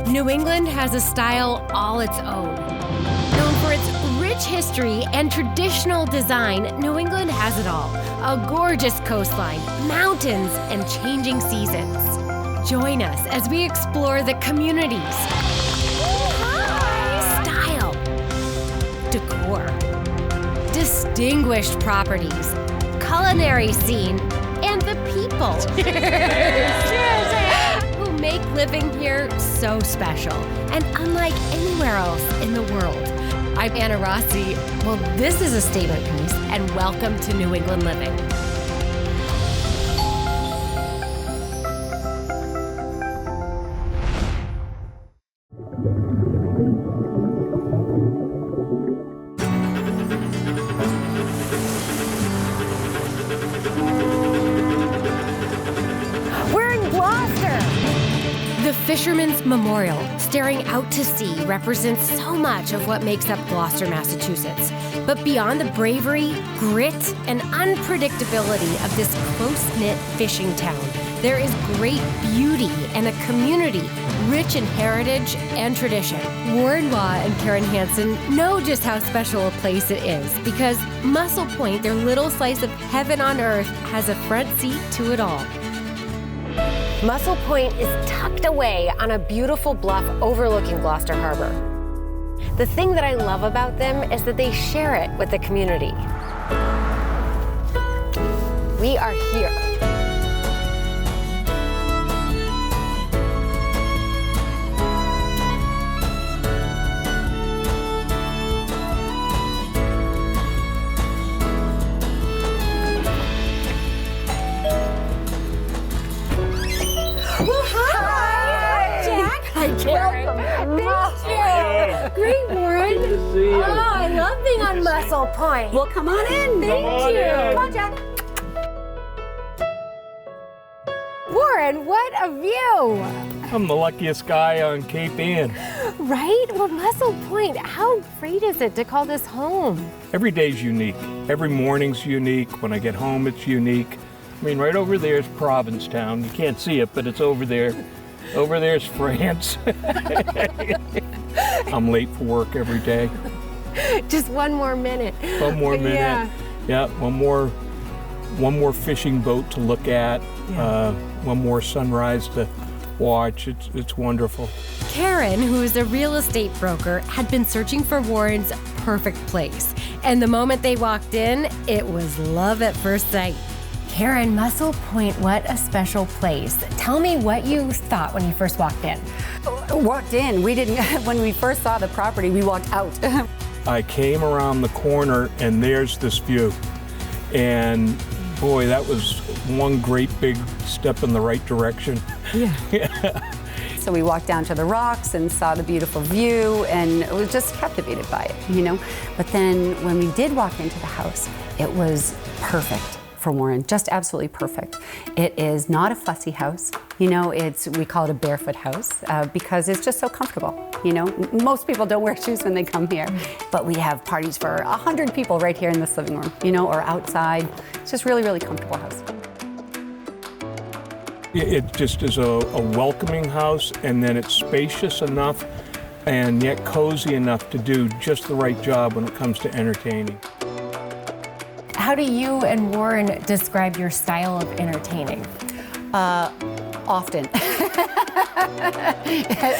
New England has a style all its own. Known for its rich history and traditional design, New England has it all. A gorgeous coastline, mountains, and changing seasons. Join us as we explore the communities, style, decor, distinguished properties, culinary scene, and the people who make living here so special and unlike anywhere else in the world. I'm Anna Rossi. Well, this is a statement piece, and welcome to New England Living. The Fisherman's Memorial, staring out to sea, represents so much of what makes up Gloucester, Massachusetts. But beyond the bravery, grit, and unpredictability of this close-knit fishing town, there is great beauty and a community rich in heritage and tradition. Warren Waugh and Karen Hansen know just how special a place it is because Mussel Point, their little slice of heaven on earth, has a front seat to it all. Mussel Point is tucked away on a beautiful bluff overlooking Gloucester Harbor. The thing that I love about them is that they share it with the community. We are here. Welcome. Thank you. Great, Warren. Good to see you. Oh, I love being on Mussel Point. Well, come on in. Thank you. Come on, Jack. Warren, what a view. I'm the luckiest guy on Cape Ann. Right? Well, Mussel Point, how great is it to call this home? Every day's unique. Every morning's unique. When I get home, it's unique. I mean, right over there is Provincetown. You can't see it, but it's over there. Over there's France. I'm late for work every day. Just one more minute. One more minute. Yeah, one more fishing boat to look at. One more sunrise to watch. It's wonderful. Karen, who is a real estate broker, had been searching for Warren's perfect place. And the moment they walked in, it was love at first sight. Karen, Mussel Point, what a special place. Tell me what you thought when you first walked in. Walked in. We didn't. When we first saw the property, we walked out. I came around the corner and there's this view. And boy, that was one great big step in the right direction. Yeah. So we walked down to the rocks and saw the beautiful view and was just captivated by it, you know. But then when we did walk into the house, it was perfect for Warren, just absolutely perfect. It is not a fussy house, you know, we call it a barefoot house because it's just so comfortable, you know. Most people don't wear shoes when they come here, but we have parties for 100 people right here in this living room, you know, or outside. It's just really, really comfortable house. It just is a welcoming house, and then it's spacious enough and yet cozy enough to do just the right job when it comes to entertaining. How do you and Warren describe your style of entertaining? Often.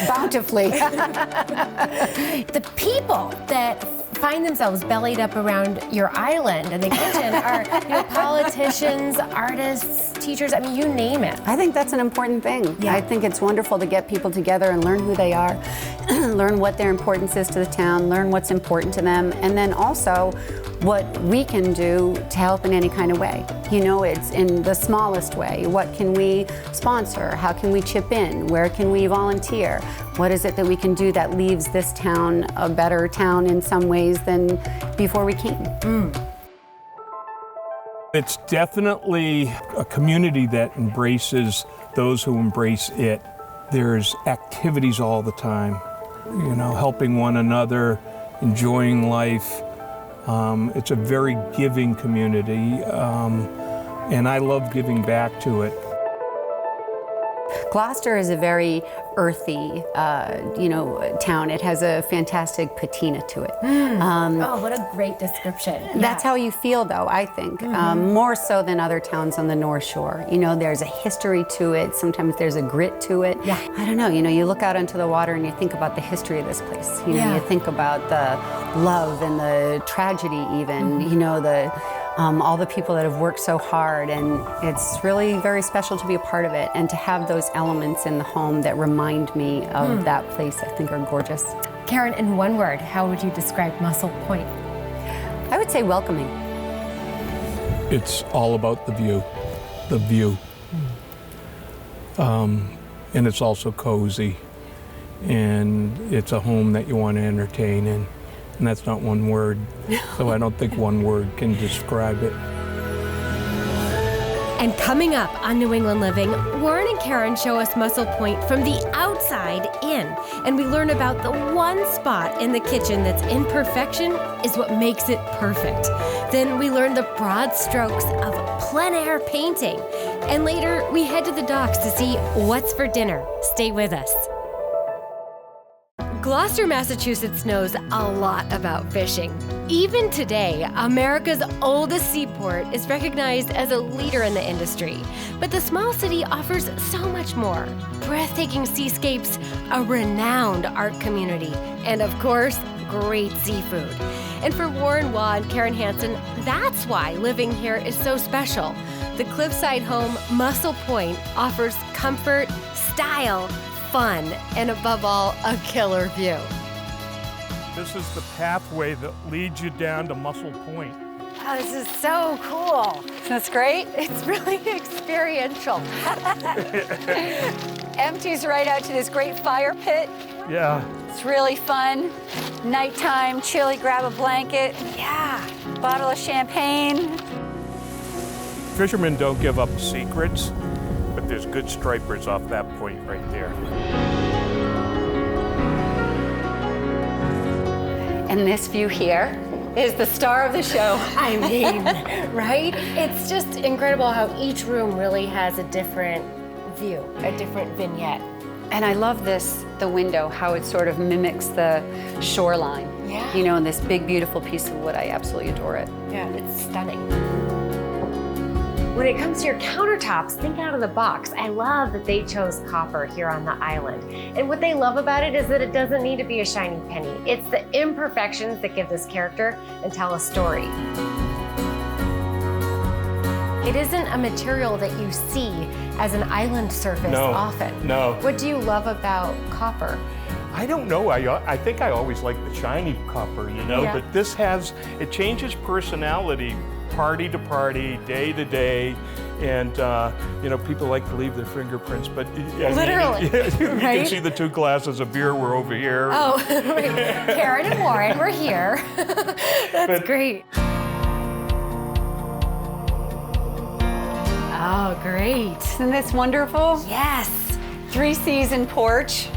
Bountifully. The people that find themselves bellied up around your island and the kitchen are, you know, politicians, artists, teachers, I mean, you name it. I think that's an important thing. Yeah. I think it's wonderful to get people together and learn who they are, learn what their importance is to the town, learn what's important to them, and then also what we can do to help in any kind of way. You know, it's in the smallest way. What can we sponsor? How can we chip in? Where can we volunteer? What is it that we can do that leaves this town a better town in some ways than before we came? It's definitely a community that embraces those who embrace it. There's activities all the time, you know, helping one another, enjoying life. It's a very giving community, and I love giving back to it. Gloucester is a very earthy, town. It has a fantastic patina to it. Oh, what a great description. That's how you feel, though, I think, more so than other towns on the North Shore. There's a history to it. Sometimes there's a grit to it. Yeah. I don't know, you look out onto the water and you think about the history of this place. You think about the love and the tragedy even, all the people that have worked so hard, and it's really very special to be a part of it, and to have those elements in the home that remind me of that place, I think are gorgeous. Karen, in one word, how would you describe Mussel Point? I would say welcoming. It's all about the view. And it's also cozy, and it's a home that you want to entertain in. And that's not one word, so I don't think one word can describe it. And coming up on New England Living, Warren and Karen show us Mussel Point from the outside in, and we learn about the one spot in the kitchen that's imperfection is what makes it perfect. Then we learn the broad strokes of plein air painting, and later we head to the docks to see what's for dinner. Stay with us. Gloucester, Massachusetts knows a lot about fishing. Even today, America's oldest seaport is recognized as a leader in the industry. But the small city offers so much more. Breathtaking seascapes, a renowned art community, and of course, great seafood. And for Warren Waugh and Karen Hansen, that's why living here is so special. The cliffside home, Mussel Point, offers comfort, style, fun, and above all, a killer view. This is the pathway that leads you down to Mussel Point. Oh, this is so cool. That's great. It's really experiential. Empties right out to this great fire pit. Yeah. It's really fun. Nighttime, chilly, grab a blanket. Yeah. Bottle of champagne. Fishermen don't give up secrets, but there's good stripers off that point right there. And this view here is the star of the show. I mean, right? It's just incredible how each room really has a different view, a different vignette. And I love the window, how it sort of mimics the shoreline. Yeah. And this big, beautiful piece of wood. I absolutely adore it. Yeah, it's stunning. When it comes to your countertops, think out of the box. I love that they chose copper here on the island. And what they love about it is that it doesn't need to be a shiny penny. It's the imperfections that give this character and tell a story. It isn't a material that you see as an island surface often. No. What do you love about copper? I don't know. I think I always like the shiny copper, Yeah. but this it changes personality party to party, day to day, and people like to leave their fingerprints, but Literally, you right? can see the two glasses of beer were over here. Oh, right. Karen and Warren, we're here. That's great. Oh, great. Isn't this wonderful? Yes. 3-season porch.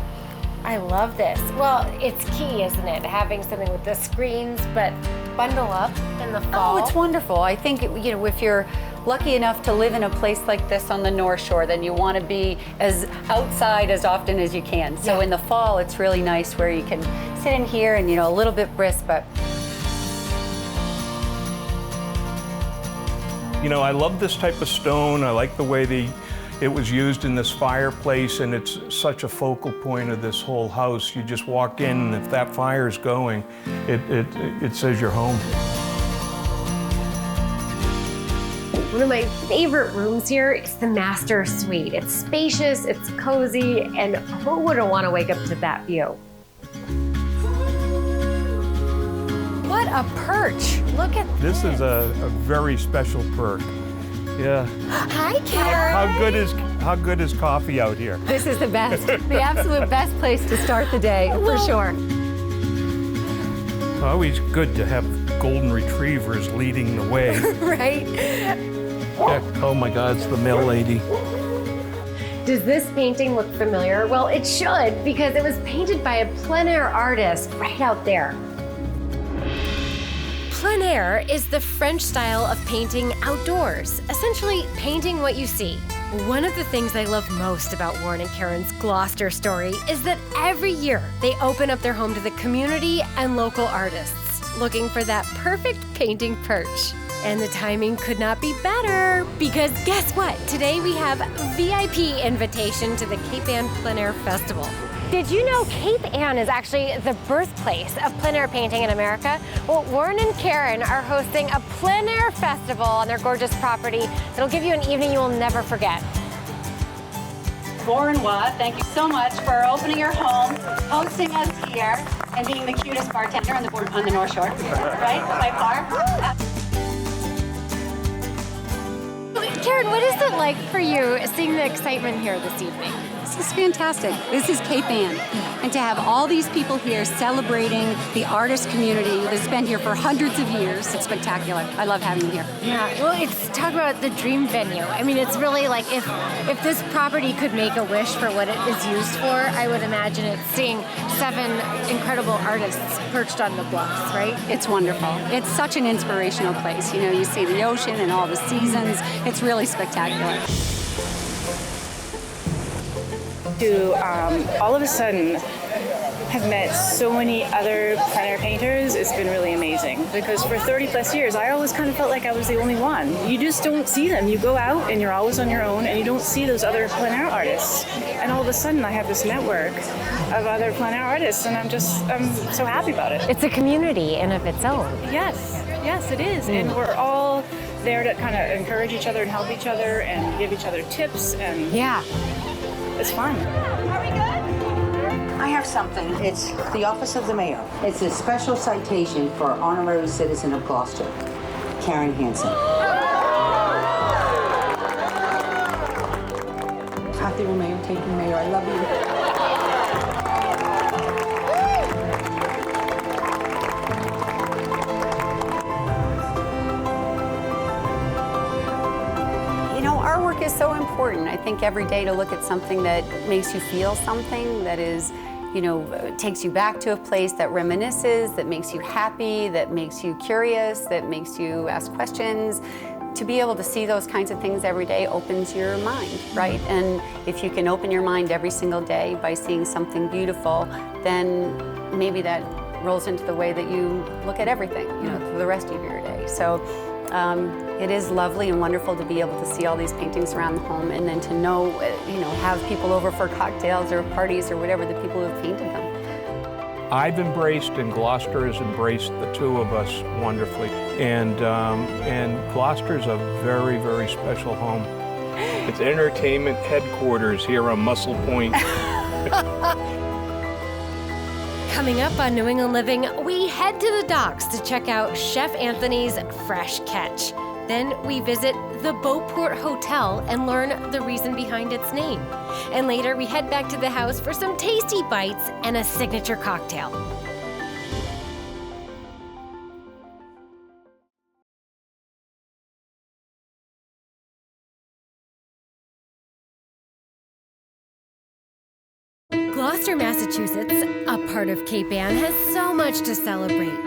I love this. Well, it's key, isn't it? Having something with the screens, but bundle up in the fall. Oh, it's wonderful. I think, if you're lucky enough to live in a place like this on the North Shore, then you want to be as outside as often as you can. So in the fall, it's really nice where you can sit in here and, a little bit brisk, but... I love this type of stone. I like the way it was used in this fireplace, and it's such a focal point of this whole house. You just walk in, and if that fire's going, it says you're home. One of my favorite rooms here is the master suite. It's spacious, it's cozy, and who wouldn't want to wake up to that view? What a perch. Look at this. This is a very special perk. Yeah. Hi, Karen. How good is coffee out here? This is the best, the absolute best place to start the day, for sure. Always good to have golden retrievers leading the way. Right? Yeah. Oh my God, it's the mail lady. Does this painting look familiar? Well, it should, because it was painted by a plein air artist right out there. Plein air is the French style of painting outdoors, essentially painting what you see. One of the things I love most about Warren and Karen's Gloucester story is that every year they open up their home to the community and local artists, looking for that perfect painting perch. And the timing could not be better, because guess what? Today we have VIP invitation to the Cape Ann Plein Air Festival. Did you know Cape Ann is actually the birthplace of plein air painting in America? Well, Warren and Karen are hosting a plein air festival on their gorgeous property that'll give you an evening you will never forget. Warren Watt, thank you so much for opening your home, hosting us here, and being the cutest bartender on the North Shore, right? By far. Karen, what is it like for you seeing the excitement here this evening? This is fantastic. This is Cape Ann. And to have all these people here celebrating the artist community that's been here for hundreds of years, it's spectacular. I love having them here. Yeah, well, it's talk about the dream venue. I mean, it's really like if this property could make a wish for what it is used for, I would imagine it's seeing 7 incredible artists perched on the bluffs, right? It's wonderful. It's such an inspirational place. You know, you see the ocean and all the seasons. It's really spectacular. To all of a sudden have met so many other plein air painters, it's been really amazing. Because for 30 plus years, I always kind of felt like I was the only one. You just don't see them. You go out and you're always on your own and you don't see those other plein air artists. And all of a sudden I have this network of other plein air artists and I'm so happy about it. It's a community in of its own. Yes, it is. And we're all there to kind of encourage each other and help each other and give each other tips and Yeah. it's fun. Are we good? I have something. It's the Office of the Mayor. It's a special citation for Honorary Citizen of Gloucester, Karen Hansen. Happy Mayor, taking Mayor. I love you. Our work is so important. I think every day to look at something that makes you feel something, that is, takes you back to a place, that reminisces, that makes you happy, that makes you curious, that makes you ask questions. To be able to see those kinds of things every day opens your mind, right? And if you can open your mind every single day by seeing something beautiful, then maybe that rolls into the way that you look at everything, for the rest of your day. So. It is lovely and wonderful to be able to see all these paintings around the home and then to know, have people over for cocktails or parties or whatever, the people who have painted them. I've embraced and Gloucester has embraced the two of us wonderfully. And Gloucester's a very, very special home. It's entertainment headquarters here on Mussel Point. Coming up on New England Living, we head to the docks to check out Chef Anthony's Fresh Catch. Then we visit the Beauport Hotel and learn the reason behind its name. And later we head back to the house for some tasty bites and a signature cocktail. Gloucester, Massachusetts, a part of Cape Ann, has so much to celebrate.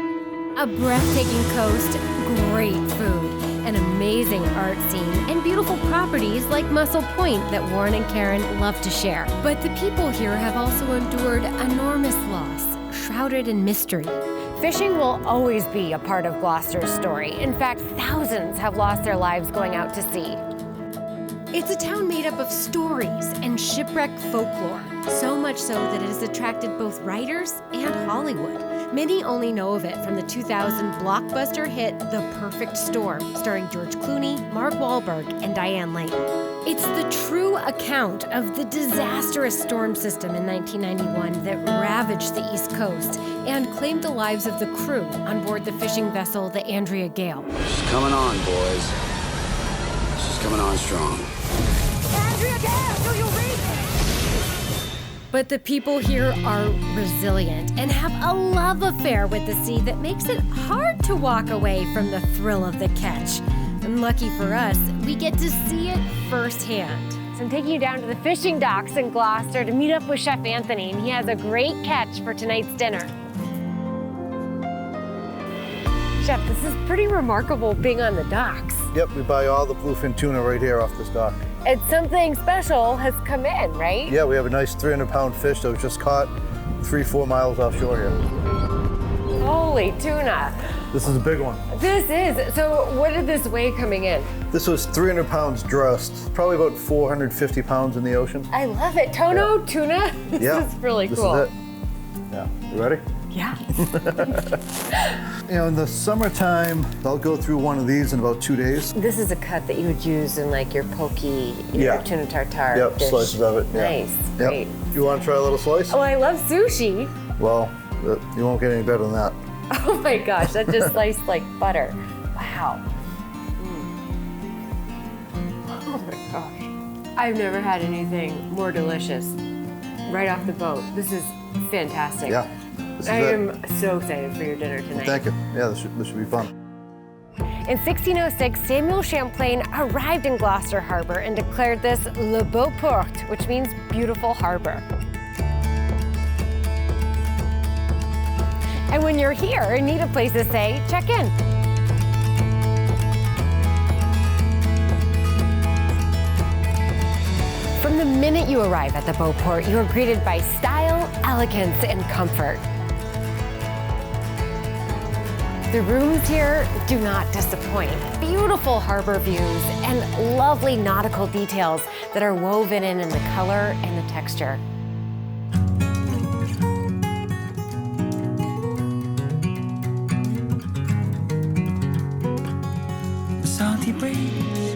A breathtaking coast, great food, an amazing art scene, and beautiful properties like Mussel Point that Warren and Karen love to share. But the people here have also endured enormous loss, shrouded in mystery. Fishing will always be a part of Gloucester's story. In fact, thousands have lost their lives going out to sea. It's a town made up of stories and shipwreck folklore, so much so that it has attracted both writers and Hollywood. Many only know of it from the 2000 blockbuster hit The Perfect Storm, starring George Clooney, Mark Wahlberg, and Diane Lane. It's the true account of the disastrous storm system in 1991 that ravaged the East Coast and claimed the lives of the crew on board the fishing vessel, the Andrea Gale. She's coming on, boys. She's coming on strong. Andrea Gale, do you read me? But the people here are resilient and have a love affair with the sea that makes it hard to walk away from the thrill of the catch. And lucky for us, we get to see it firsthand. So I'm taking you down to the fishing docks in Gloucester to meet up with Chef Anthony, and he has a great catch for tonight's dinner. Chef, this is pretty remarkable being on the docks. Yep, we buy all the bluefin tuna right here off this dock. And something special has come in, right? Yeah, we have a nice 300-pound fish that was just caught 3-4 miles offshore here. Holy tuna. This is a big one. This is. So what did this weigh coming in? This was 300 pounds dressed, probably about 450 pounds in the ocean. I love it. Tono, tuna. This is really cool. This is it. Yeah, you ready? Yeah. You know, in the summertime, I'll go through one of these in about 2 days. This is a cut that you would use in like your poke, your tuna tartare Yep, dish. slices of it. Yeah. Nice, great. You want to try a little slice? Oh, I love sushi. Well, you won't get any better than that. Oh my gosh, that just sliced like butter. Wow. Oh my gosh. I've never had anything more delicious right off the boat. This is fantastic. Yeah. This is I it. am so excited for your dinner tonight. Thank you. Yeah, this should be fun. In 1606, Samuel Champlain arrived in Gloucester Harbor and declared this Le Beau Port, which means beautiful harbor. And when you're here and need a place to stay, check in. From the minute you arrive at the Beauport, you are greeted by style, elegance, and comfort. The rooms here do not disappoint. Beautiful harbor views and lovely nautical details that are woven in the color and the texture. Salty breeze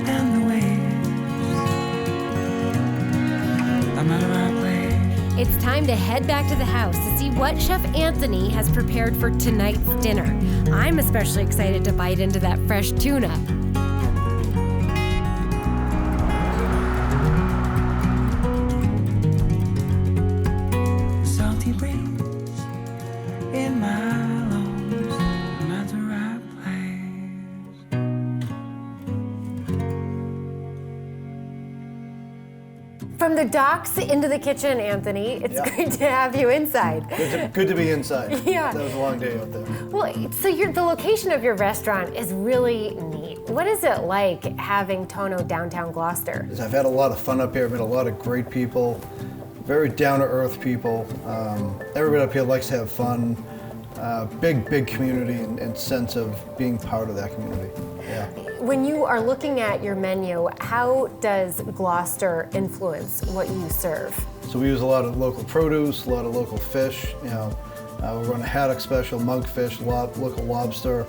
and the waves. I'm out of our place. It's time to head back to the house to see what Chef Anthony has prepared for tonight's dinner. I'm especially excited to bite into that fresh tuna. Salty breeze in my lungs. I'm at the right place. From the docks into the kitchen, Anthony, it's great to have you inside. Good to be inside. Yeah. That was a long day out there. Well, so the location of your restaurant is really neat. What is it like having Tono downtown Gloucester? I've had a lot of fun up here. I've met a lot of great people, very down-to-earth people. Everybody up here likes to have fun. Big community and sense of being part of that community. Yeah. When you are looking at your menu, how does Gloucester influence what you serve? So we use a lot of local produce, a lot of local fish. You know, we run a haddock special, mugfish, local lobster,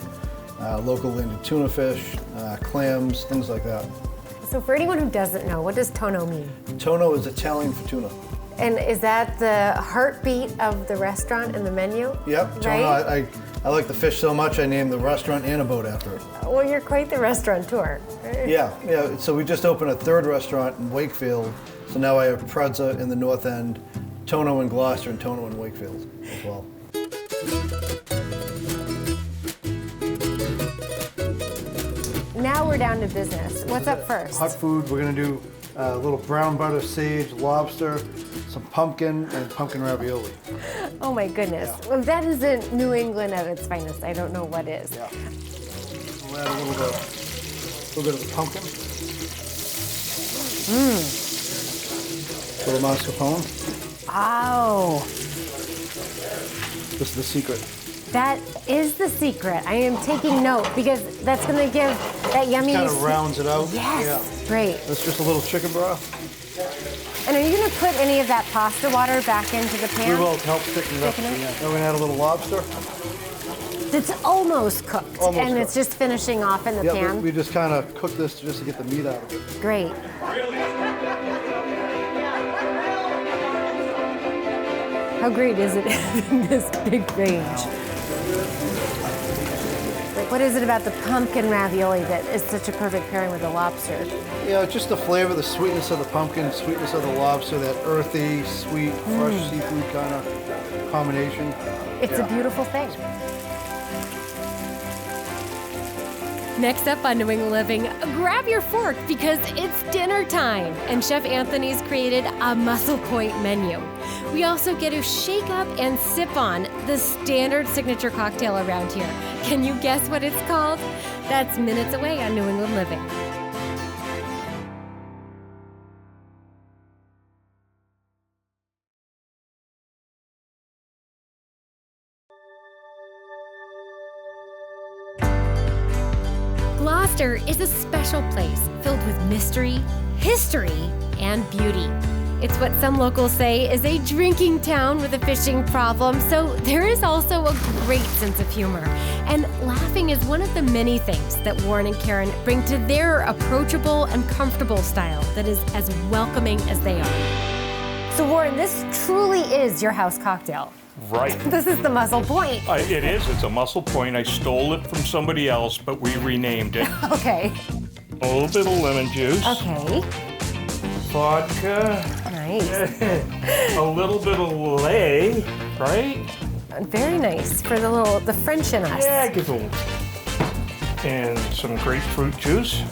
local landed tuna fish, clams, things like that. So for anyone who doesn't know, what does Tono mean? Tono is Italian for tuna. And is that the heartbeat of the restaurant and the menu? Yep, Tono. Right? I like the fish so much I named the restaurant and a boat after it. Well, you're quite the restaurateur. Yeah. So we just opened a third restaurant in Wakefield. So now I have Prezza in the North End, Tono in Gloucester, and Tono in Wakefield as well. Now we're down to business. What's up first? Hot food. We're gonna do a little brown butter sage lobster, some pumpkin, and pumpkin ravioli. Oh my goodness. Yeah. Well, that isn't New England at its finest. I don't know what is. Yeah. We'll add a little bit of the pumpkin. A little mascarpone. Oh, This is the secret. that is the secret. I am taking note because that's going to give that yummy. Kind of rounds it out. Yes. Yeah. Great. That's just a little chicken broth. And are you going to put any of that pasta water back into the pan? We will help thicken it up. Thicken it? Yeah. Then we're gonna add a little lobster. It's almost cooked, Almost and cooked. it's just finishing off in the Yeah, pan. we just kind of cook this just to get the meat out of it. Great. How great is it having this big range? Like, what is it about the pumpkin ravioli that is such a perfect pairing with the lobster? Yeah, just the flavor, the sweetness of the pumpkin, sweetness of the lobster, that earthy, sweet, fresh seafood kind of combination. It's a beautiful thing. Next up on New England Living, grab your fork because it's dinner time, and Chef Anthony's created a Mussel Point menu. We also get to shake up and sip on the standard signature cocktail around here. Can you guess what it's called? That's minutes away on New England Living. Gloucester is a special place filled with mystery, history, and beauty. It's what some locals say is a drinking town with a fishing problem, so there is also a great sense of humor. And laughing is one of the many things that Warren and Karen bring to their approachable and comfortable style that is as welcoming as they are. So Warren, this truly is your house cocktail. Right. This is the Mussel Point. It is. It's a Mussel Point. I stole it from somebody else, but we renamed it. Okay. A little bit of lemon juice. Okay. Vodka. Nice. A little bit of lait, right? Very nice for the French in us. Yeah, give it a... And some grapefruit juice.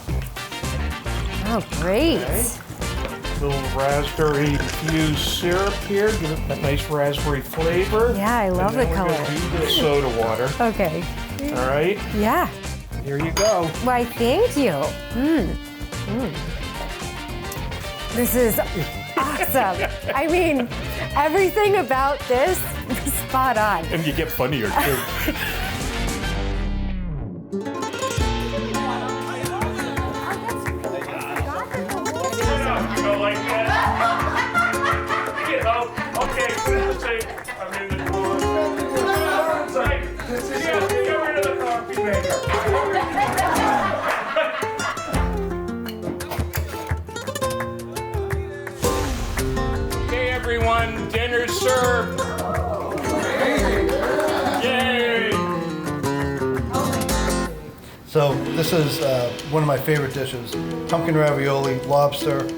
Oh, great. Okay. Little raspberry infused syrup here, give it that nice raspberry flavor. Yeah, I love the color. We're gonna do the soda water. Okay. All right. Yeah. Here you go. Why, thank you. This is awesome. I mean, everything about this is spot on. And you get funnier too. Go like that. You know, okay, say, I'm in the door. It's like, yeah, get rid of the coffee maker. Okay, everyone, dinner's served. Yay! So this is one of my favorite dishes: pumpkin ravioli, lobster,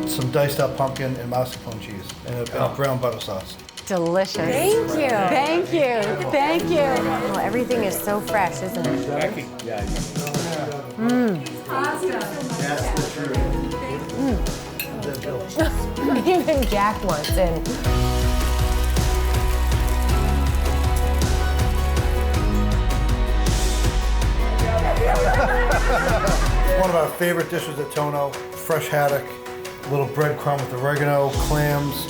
some diced up pumpkin, and mascarpone cheese, and a brown butter sauce. Delicious. Thank you. Thank you. Thank you. Well, everything is so fresh, isn't it? Becky. Yeah. Even Jack wants in. One of our favorite dishes at Tono: fresh haddock, a little breadcrumb with oregano, clams,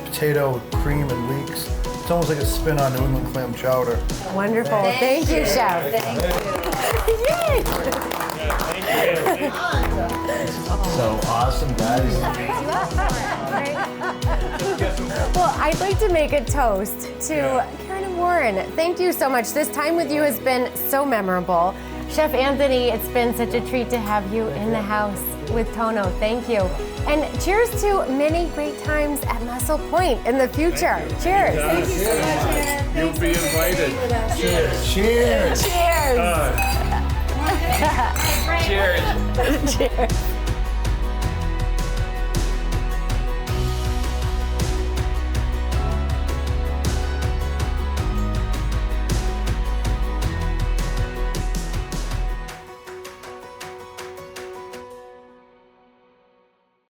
potato with cream and leeks. It's almost like a spin on New England clam chowder. Wonderful. Thank you, Chef. Thank you. So awesome, guys. Well, I'd like to make a toast to Karen and Warren. Thank you so much. This time with you has been so memorable. Chef Anthony, it's been such a treat to have you in the house with Tono. Thank you. And cheers to many great times at Mussel Point in the future. Cheers. Thank you so much. You'll be invited. Cheers. Cheers. Cheers. Cheers.